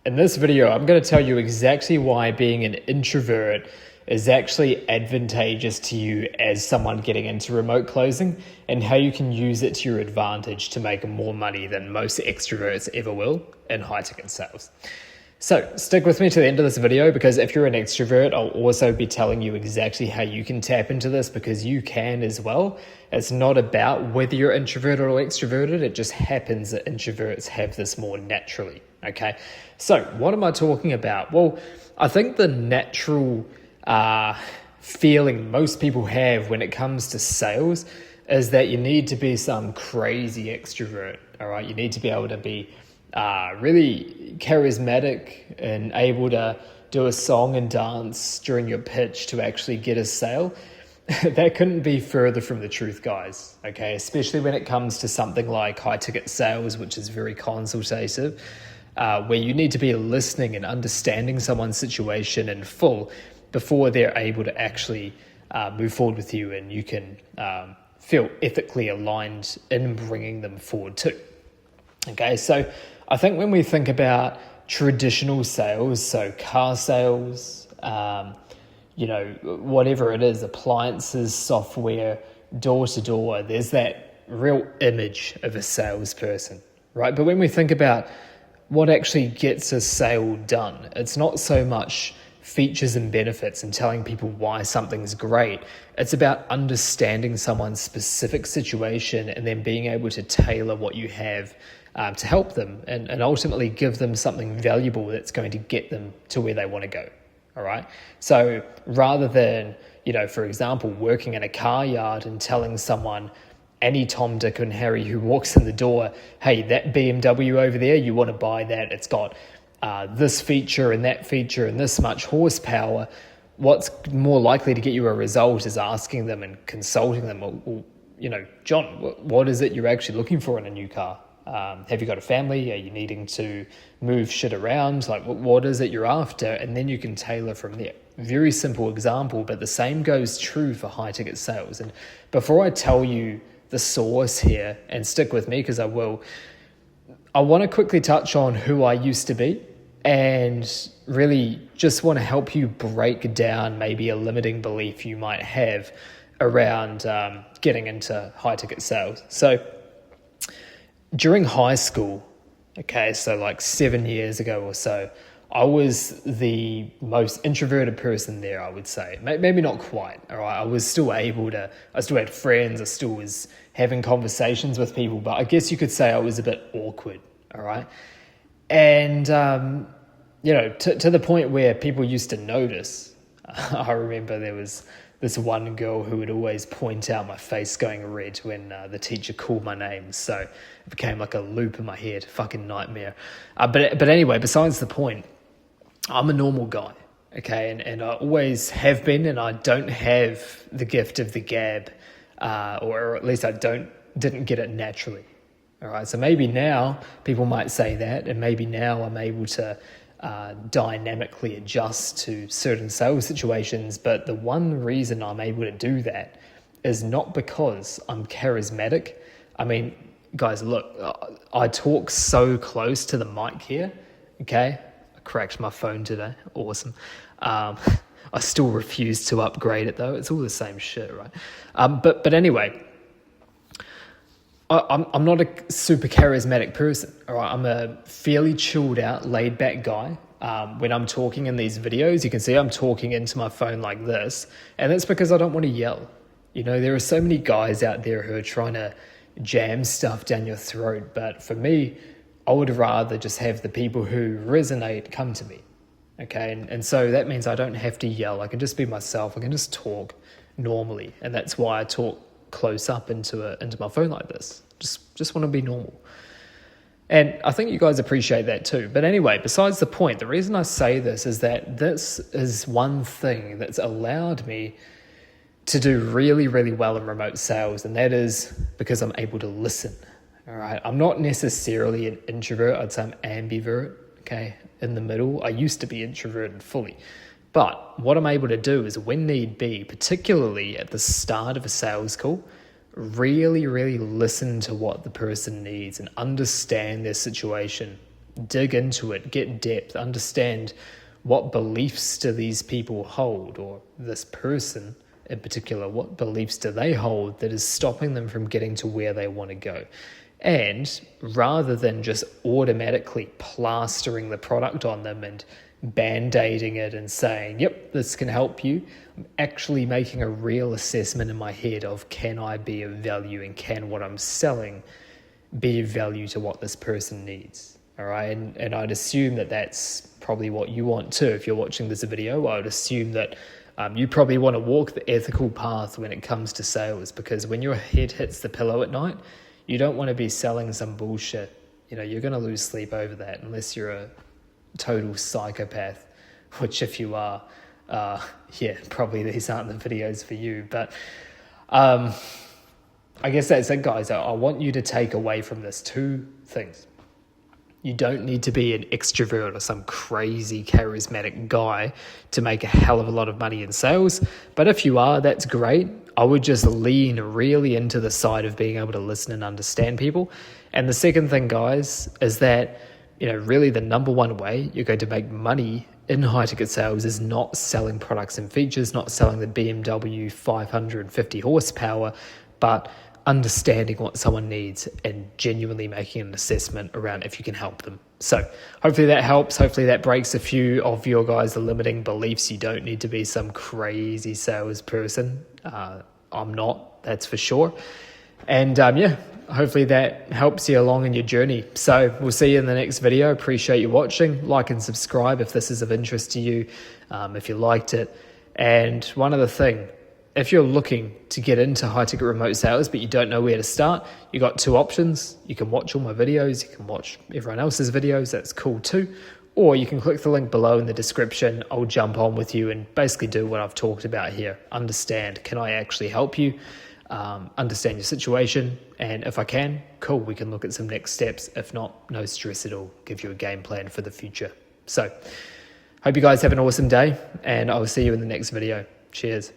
In this video, I'm going to tell you exactly why being an introvert is actually advantageous to you as someone getting into remote closing, and how you can use it to your advantage to make more money than most extroverts ever will in high ticket sales. So stick with me to the end of this video, because if you're an extrovert, I'll also be telling you exactly how you can tap into this, because you can as well. It's not about whether you're introverted or extroverted. It just happens that introverts have this more naturally. Okay, so what am I talking about? Well, I think the natural feeling most people have when it comes to sales is that you need to be some crazy extrovert. All right, you need to be able to be really charismatic and able to do a song and dance during your pitch to actually get a sale. That couldn't be further from the truth, guys. Okay, especially when it comes to something like high ticket sales, which is very consultative, where you need to be listening and understanding someone's situation in full before they're able to actually move forward with you, and you can feel ethically aligned in bringing them forward too. Okay, so I think when we think about traditional sales, so car sales, whatever it is, appliances, software, door to door, there's that real image of a salesperson, right? But when we think about what actually gets a sale done, it's not so much features and benefits and telling people why something's great. It's about understanding someone's specific situation and then being able to tailor what you have to help them and ultimately give them something valuable that's going to get them to where they want to go. All right. So rather than, for example, working in a car yard and telling someone, any Tom, Dick, and Harry who walks in the door, hey, that BMW over there, you want to buy that. It's got this feature and that feature and this much horsepower. What's more likely to get you a result is asking them and consulting them. Well, John, what is it you're actually looking for in a new car? Have you got a family? Are you needing to move shit around? Like, what is it you're after? And then you can tailor from there. Very simple example, but the same goes true for high ticket sales. And before I tell you the source here, and stick with me because I will, I want to quickly touch on who I used to be and really just want to help you break down maybe a limiting belief you might have around getting into high ticket sales. So during high school, okay, so like 7 years ago or so, I was the most introverted person there, I would say. Maybe not quite, all right? I still had friends, I still was having conversations with people, but I guess you could say I was a bit awkward, all right? And, to the point where people used to notice. I remember there was this one girl who would always point out my face going red when the teacher called my name. So it became like a loop in my head, fucking nightmare. But anyway, besides the point, I'm a normal guy, okay? And I always have been, and I don't have the gift of the gab, or at least I didn't get it naturally, all right? So maybe now people might say that, and maybe now I'm able to dynamically adjust to certain sales situations. But the one reason I'm able to do that is not because I'm charismatic. I mean, guys, look, I talk so close to the mic here, okay? I cracked my phone today. Awesome. I still refuse to upgrade it though. It's all the same shit, right? But anyway, I'm not a super charismatic person, all right? I'm a fairly chilled out, laid back guy. When I'm talking in these videos, you can see I'm talking into my phone like this, and that's because I don't want to yell. There are so many guys out there who are trying to jam stuff down your throat, but for me, I would rather just have the people who resonate come to me, okay? And so that means I don't have to yell. I can just be myself. I can just talk normally, and that's why I talk close up into my phone like this. Just want to be normal. And I think you guys appreciate that too. But anyway, besides the point, the reason I say this is that this is one thing that's allowed me to do really, really well in remote sales, and that is because I'm able to listen. All right, I'm not necessarily an introvert. I'd say I'm ambivert, okay, in the middle. I used to be introverted fully. But what I'm able to do is, when need be, particularly at the start of a sales call, really, really listen to what the person needs and understand their situation dig into it, get depth, understand what beliefs do these people hold, or this person in particular, what beliefs do they hold that is stopping them from getting to where they want to go. And rather than just automatically plastering the product on them and band-aiding it and saying, yep, this can help you, I'm actually making a real assessment in my head of, can I be of value, and can what I'm selling be of value to what this person needs? All right, and I'd assume that that's probably what you want too. If you're watching this video, I would assume that you probably want to walk the ethical path when it comes to sales, because when your head hits the pillow at night, you don't want to be selling some bullshit. You're going to lose sleep over that unless you're a total psychopath, which if you are, probably these aren't the videos for you. But I guess that's it, guys. I want you to take away from this 2 things. You don't need to be an extrovert or some crazy charismatic guy to make a hell of a lot of money in sales. But if you are, that's great. I would just lean really into the side of being able to listen and understand people. And the second thing, guys, is that, really the number one way you're going to make money in high ticket sales is not selling products and features, not selling the BMW 550 horsepower, but understanding what someone needs and genuinely making an assessment around if you can help them. So hopefully that helps. Hopefully that breaks a few of your guys' limiting beliefs. You don't need to be some crazy salesperson. I'm not, that's for sure. And hopefully that helps you along in your journey. So we'll see you in the next video. Appreciate you watching. Like and subscribe if this is of interest to you, if you liked it. And one other thing, if you're looking to get into high-ticket remote sales but you don't know where to start, you got 2 options. You can watch all my videos. You can watch everyone else's videos. That's cool too. Or you can click the link below in the description. I'll jump on with you and basically do what I've talked about here. Understand, can I actually help you? Understand your situation. And if I can, cool, we can look at some next steps. If not, no stress at all. Give you a game plan for the future. So, hope you guys have an awesome day, and I'll see you in the next video. Cheers.